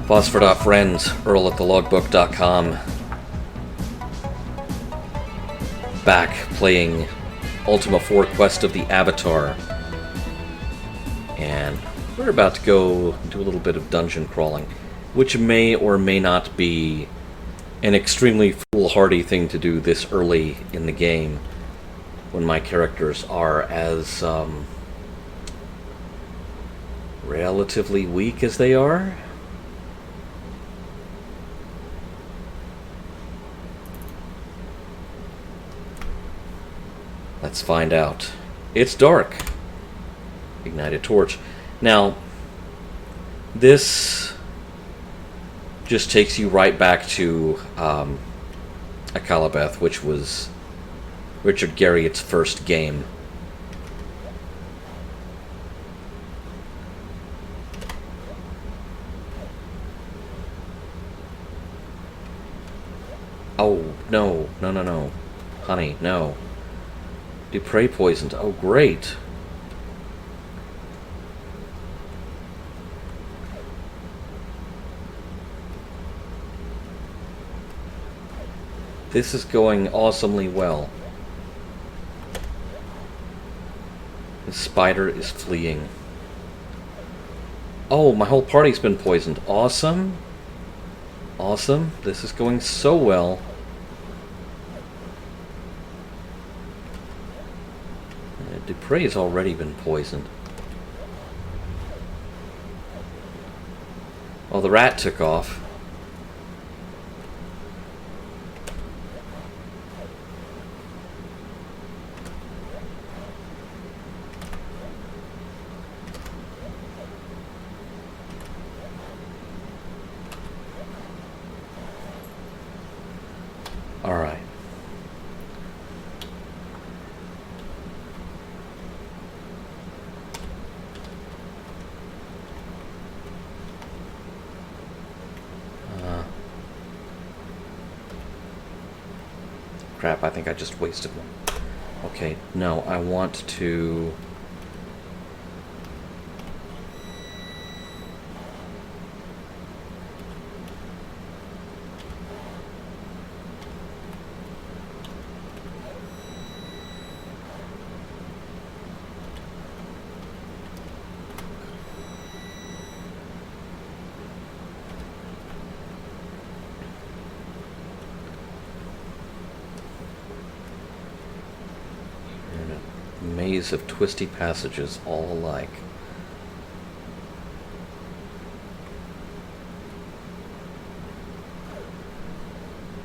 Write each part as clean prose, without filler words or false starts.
Phosphor Dot Friends, Earl at thelogbook.com. Back playing Ultima IV Quest of the Avatar. And we're about to go do a little bit of dungeon crawling, which may or may not be an extremely foolhardy thing to do this early in the game, when my characters are as relatively weak as they are. Let's find out. It's dark. Ignite a torch. Now, this just takes you right back to Akalabeth, which was Richard Garriott's first game. Oh, no. No, no, no. Honey, no. Dupre poisoned. Oh, great. This is going awesomely well. The spider is fleeing. Oh, my whole party's been poisoned. Awesome. Awesome. This is going so well. Dupre has already been poisoned. Well, the rat took off. All right. Crap, I think I just wasted one. Okay, no, I want to... maze of twisty passages, all alike.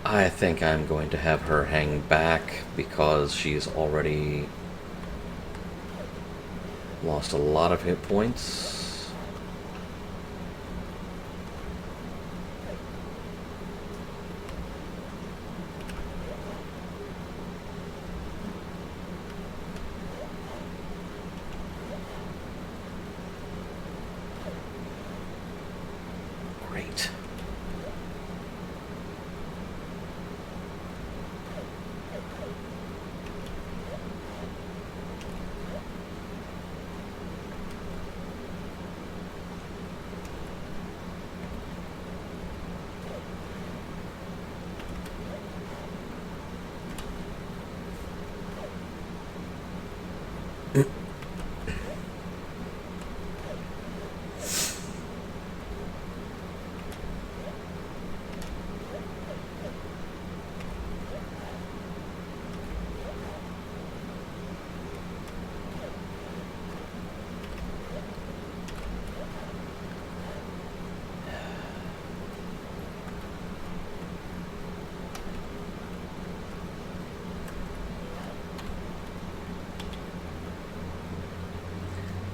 I think I'm going to have her hang back because she's already lost a lot of hit points. Great.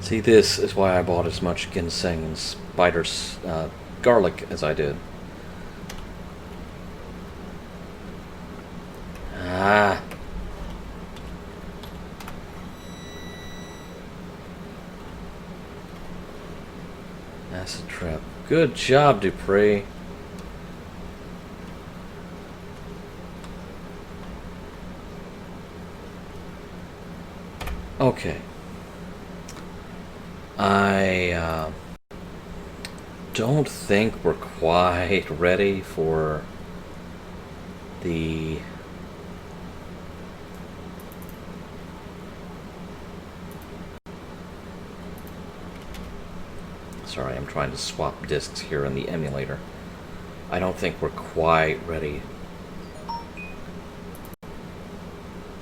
See, this is why I bought as much ginseng and spider's garlic as I did. Ah. Acid trap. Good job, Dupre. Okay. don't think we're quite ready for the... Sorry, I'm trying to swap disks here in the emulator. I don't think we're quite ready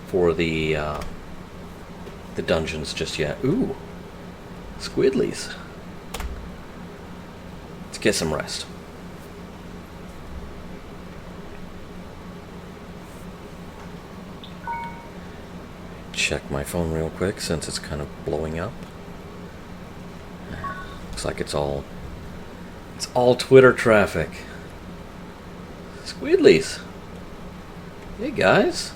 for the dungeons just yet. Ooh, squidlies. Let's get some rest. Check my phone real quick since it's kind of blowing up. Looks like it's all Twitter traffic. Squidlies. Hey guys.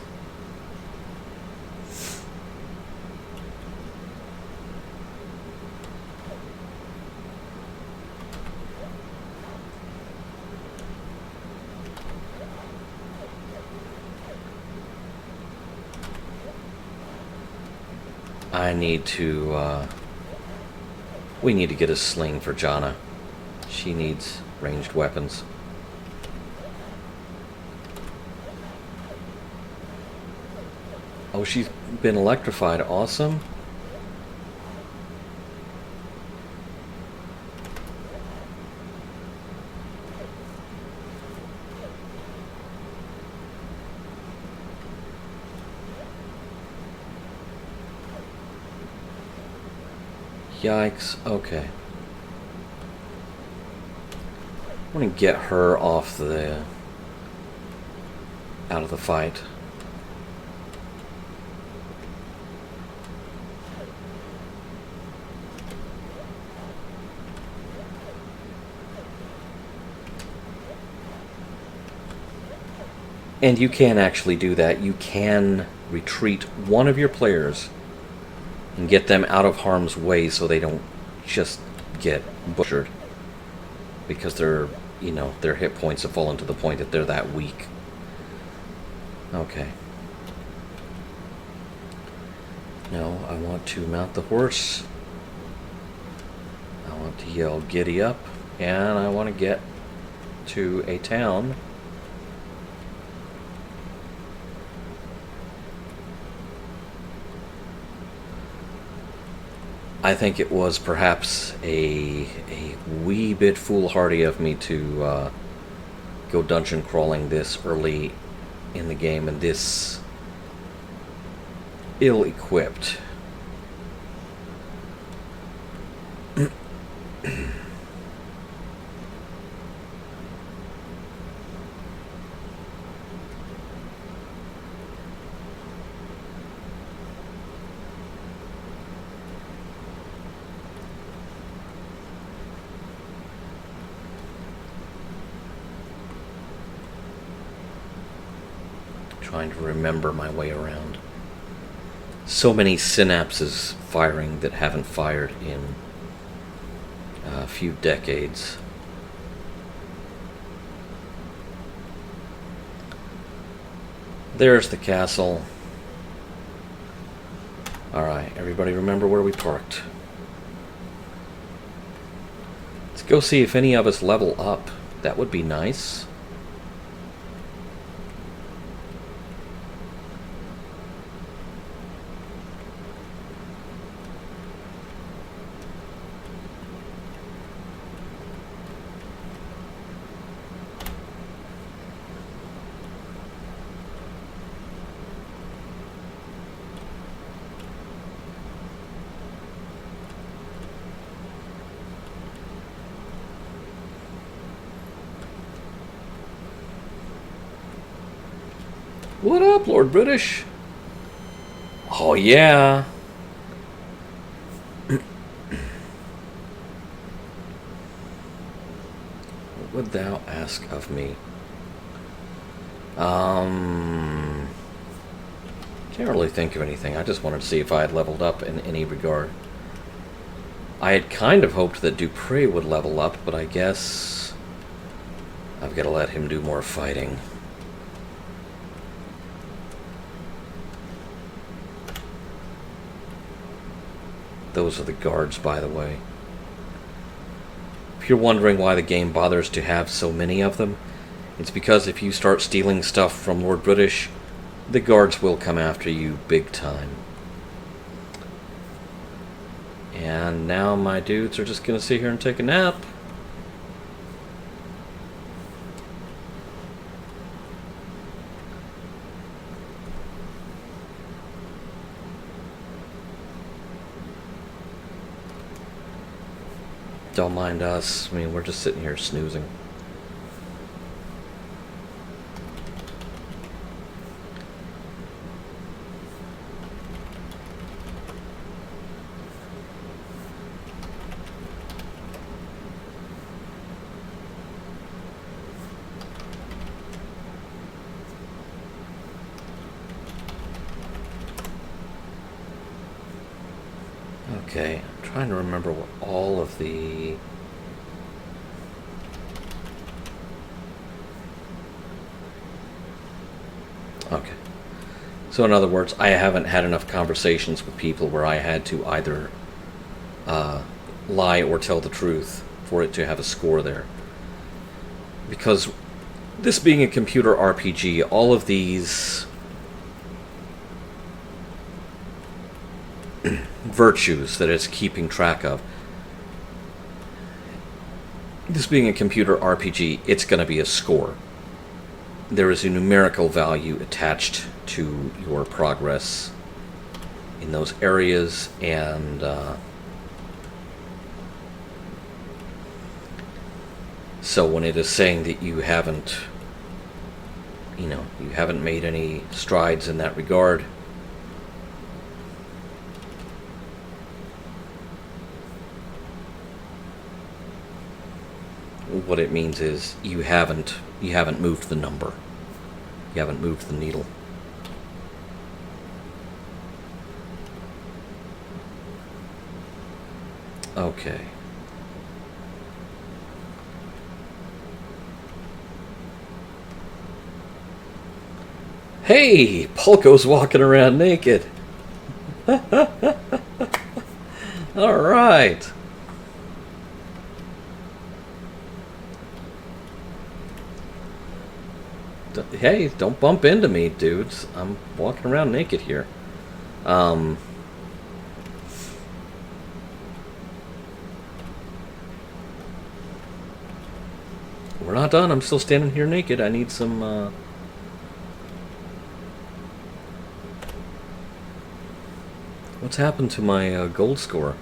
I need to, we need to get a sling for Jana. She needs ranged weapons. Oh, she's been electrified. Awesome. Yikes. Okay. I want to get her off the... out of the fight. And you can actually do that. You can retreat one of your players and get them out of harm's way so they don't just get butchered. Because their, you know, their hit points have fallen to the point that they're that weak. Okay. Now I want to mount the horse. I want to yell giddy up. And I want to get to a town. I think it was perhaps a wee bit foolhardy of me to go dungeon crawling this early in the game and this ill-equipped. Trying to remember my way around. So many synapses firing that haven't fired in a few decades. There's the castle. Alright, everybody remember where we parked. Let's go see if any of us level up. That would be nice. What up, Lord British? Oh, yeah. What would thou ask of me? Can't really think of anything. I just wanted to see if I had leveled up in any regard. I had kind of hoped that Dupree would level up, but I guess I've got to let him do more fighting. Those are the guards, by the way. If you're wondering why the game bothers to have so many of them, it's because if you start stealing stuff from Lord British, the guards will come after you big time. And now my dudes are just going to sit here and take a nap. Don't mind us. I mean, we're just sitting here snoozing. Okay, I'm trying to remember what all of the... Okay. So in other words, I haven't had enough conversations with people where I had to either lie or tell the truth for it to have a score there. Because this being a computer RPG, all of these virtues that it's keeping track of. This being a computer RPG, it's going to be a score. There is a numerical value attached to your progress in those areas, and so when it is saying that you haven't made any strides in that regard, what it means is you haven't moved the number. You haven't moved the needle. Okay. Hey, Pulko's walking around naked. All right. Hey, don't bump into me, dudes. I'm walking around naked here. We're not done. I'm still standing here naked. I need some, What's happened to my gold score?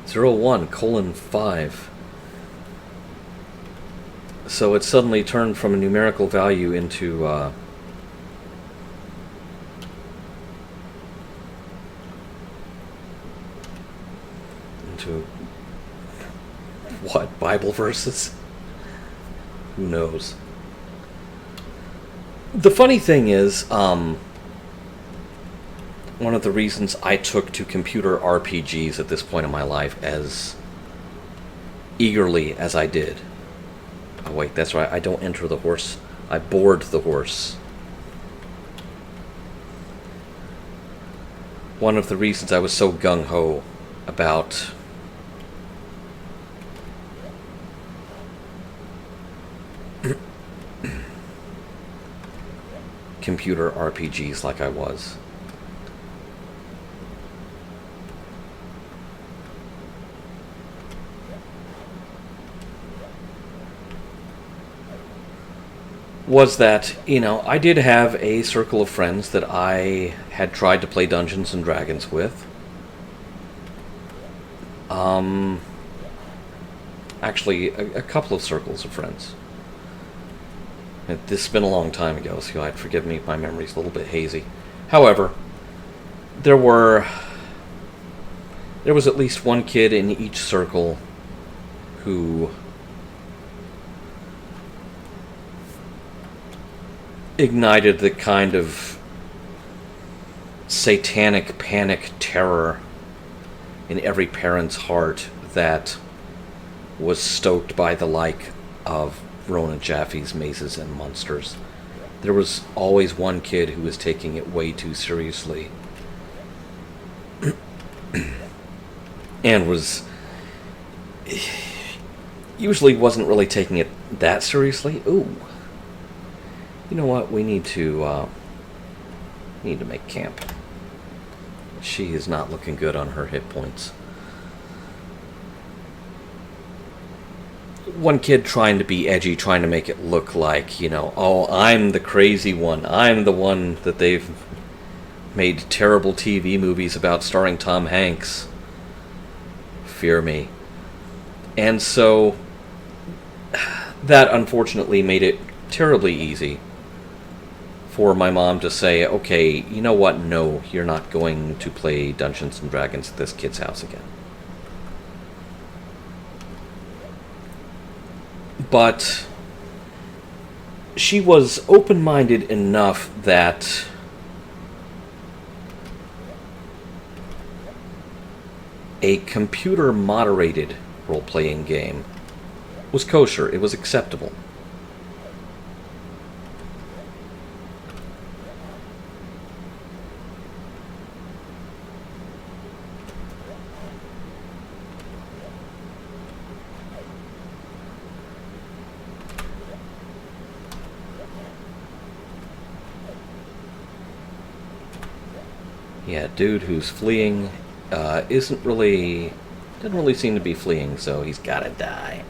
01:5. So it suddenly turned from a numerical value into what? Bible verses? Who knows? The funny thing is, one of the reasons I took to computer RPGs at this point in my life as eagerly as I did. Oh wait, that's right, I don't enter the horse. I board the horse. One of the reasons I was so gung-ho about computer RPGs like I was that, I did have a circle of friends that I had tried to play Dungeons and Dragons with. Actually, a couple of circles of friends. This has been a long time ago, so I'd forgive me if my memory's a little bit hazy. However, there was at least one kid in each circle who ignited the kind of satanic panic terror in every parent's heart that was stoked by the like of Ronan Jaffe's Mazes and Monsters. There was always one kid who was taking it way too seriously and was usually wasn't really taking it that seriously. Ooh. You know what? We need to make camp. She is not looking good on her hit points. One kid trying to be edgy, trying to make it look like, oh, I'm the crazy one. I'm the one that they've made terrible TV movies about starring Tom Hanks. Fear me. And so, that unfortunately made it terribly easy for my mom to say, okay, you know what, no, you're not going to play Dungeons and Dragons at this kid's house again. But she was open-minded enough that a computer-moderated role-playing game was kosher. It was acceptable. Yeah, dude who's fleeing doesn't really seem to be fleeing, so he's gotta die.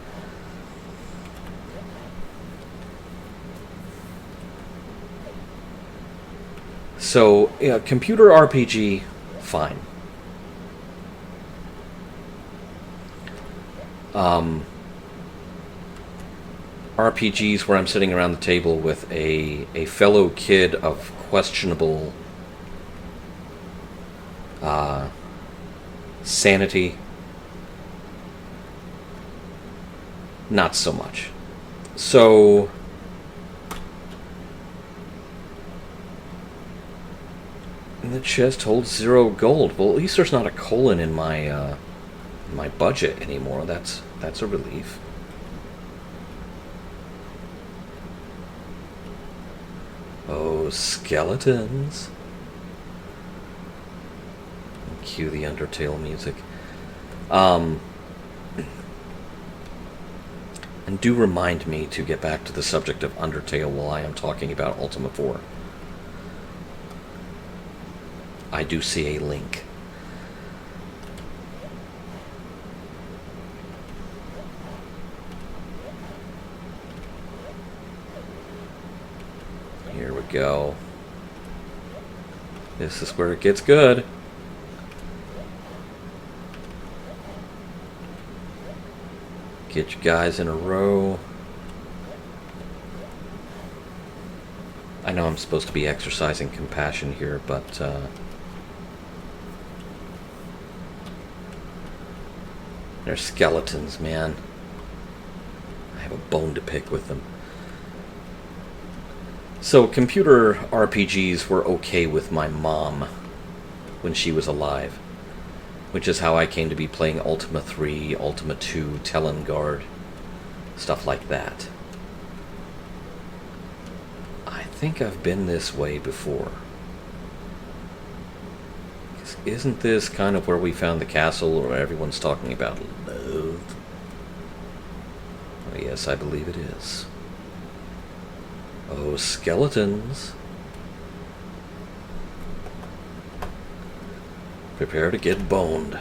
So, yeah, computer RPG, fine. RPGs where I'm sitting around the table with a fellow kid of questionable sanity, not so much. So, the chest holds 0 gold. Well, at least there's not a colon in my my budget anymore. That's a relief. Oh, skeletons. Cue the Undertale music. And do remind me to get back to the subject of Undertale while I am talking about Ultima IV. I do see a link. Here we go. This is where it gets good. Get you guys in a row. I know I'm supposed to be exercising compassion here, but they're skeletons, man. I have a bone to pick with them. So, computer RPGs were okay with my mom when she was alive, which is how I came to be playing Ultima III, Ultima II, Telengard, stuff like that. I think I've been this way before. Isn't this kind of where we found the castle where everyone's talking about love? Oh yes, I believe it is. Oh, skeletons. Prepare to get boned.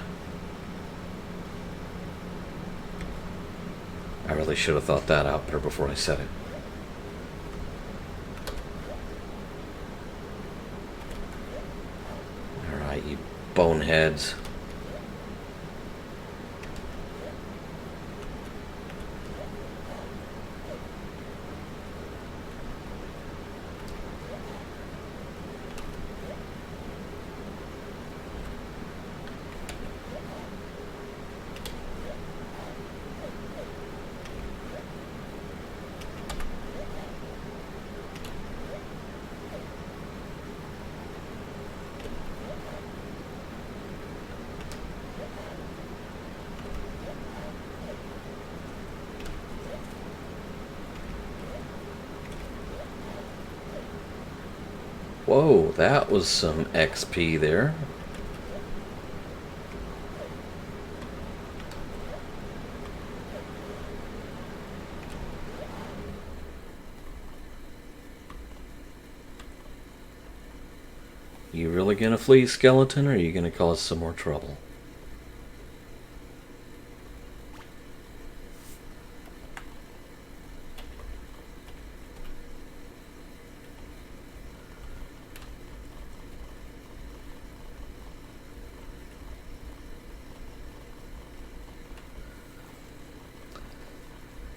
I really should have thought that out better before I said it. Alright, you boneheads. Whoa, that was some XP there. You really gonna flee, skeleton, or are you gonna cause some more trouble?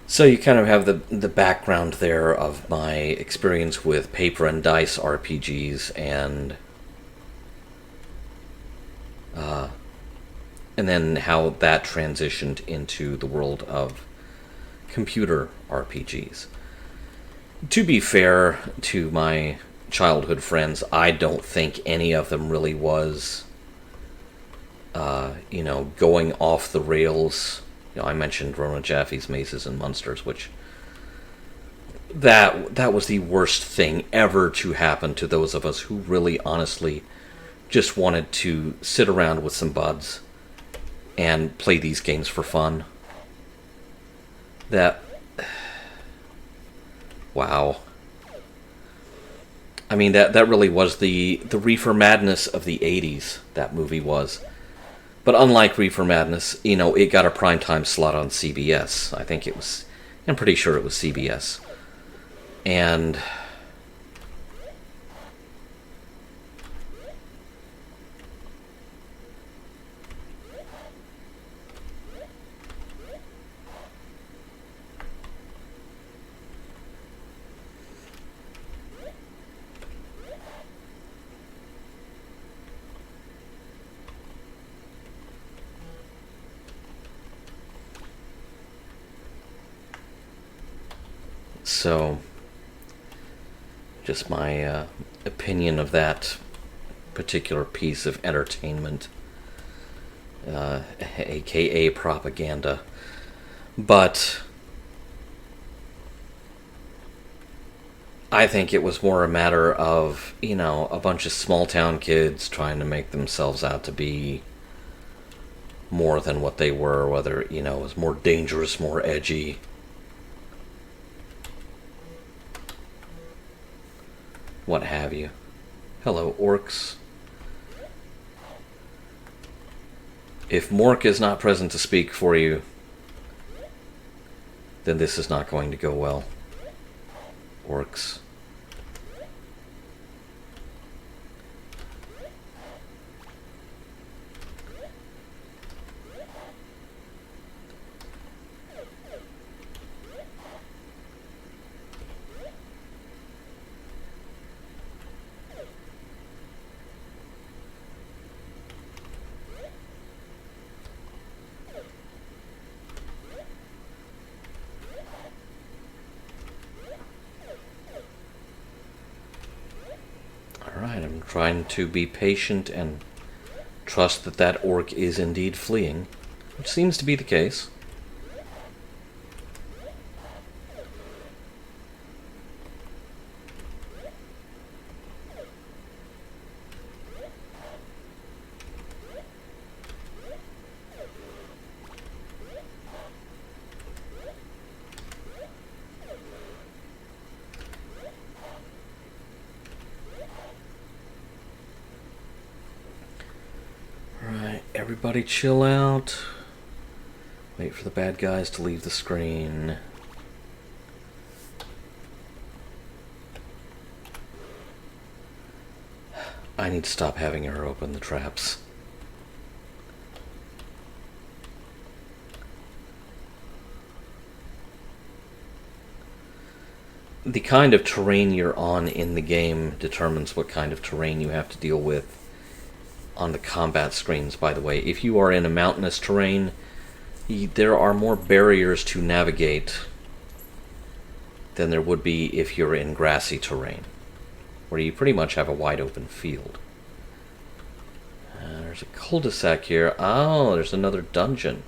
So you kind of have the background there of my experience with paper and dice RPGs and then how that transitioned into the world of computer RPGs. To be fair to my childhood friends, I don't think any of them really was, going off the rails. I mentioned Rona Jaffe's Mazes and Monsters, which that was the worst thing ever to happen to those of us who really honestly just wanted to sit around with some buds and play these games for fun. Wow. I mean, that really was the Reefer Madness of the 80s, that movie was. But unlike Reefer Madness, it got a primetime slot on CBS. I'm pretty sure it was CBS. And so, just my opinion of that particular piece of entertainment, aka propaganda. But I think it was more a matter of, a bunch of small town kids trying to make themselves out to be more than what they were, whether, it was more dangerous, more edgy. What have you. Hello, orcs. If Mork is not present to speak for you, then this is not going to go well. Orcs. Alright, I'm trying to be patient and trust that orc is indeed fleeing, which seems to be the case. Everybody chill out. Wait for the bad guys to leave the screen. I need to stop having her open the traps. The kind of terrain you're on in the game determines what kind of terrain you have to deal with on the combat screens, by the way. If you are in a mountainous terrain, there are more barriers to navigate than there would be if you're in grassy terrain, where you pretty much have a wide open field. There's a cul-de-sac here. Oh, there's another dungeon.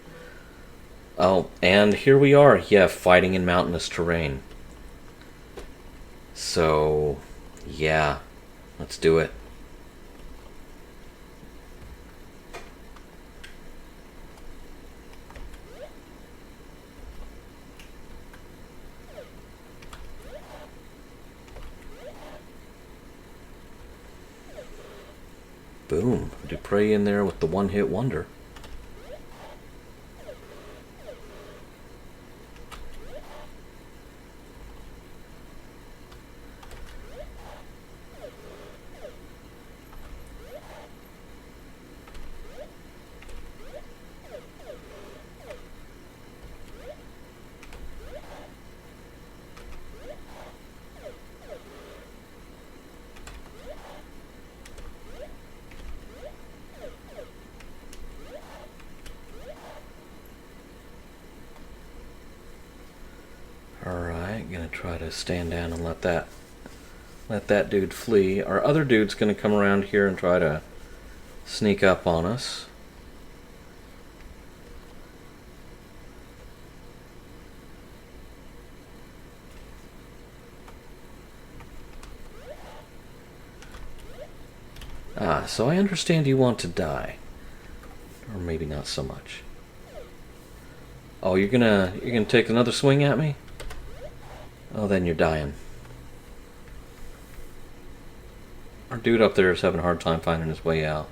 Oh, and here we are, fighting in mountainous terrain. So, yeah, let's do it. Boom. Dupre in there with the one-hit wonder. Alright, gonna try to stand down and let that dude flee. Our other dude's gonna come around here and try to sneak up on us. Ah, so I understand you want to die. Or maybe not so much. Oh, you're gonna take another swing at me? Oh, then you're dying. Our dude up there is having a hard time finding his way out.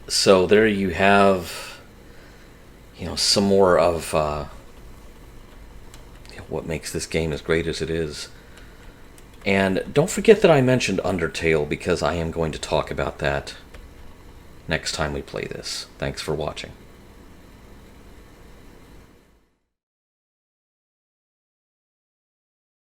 So there you have, some more of what makes this game as great as it is. And don't forget that I mentioned Undertale, because I am going to talk about that next time we play this. Thanks for watching.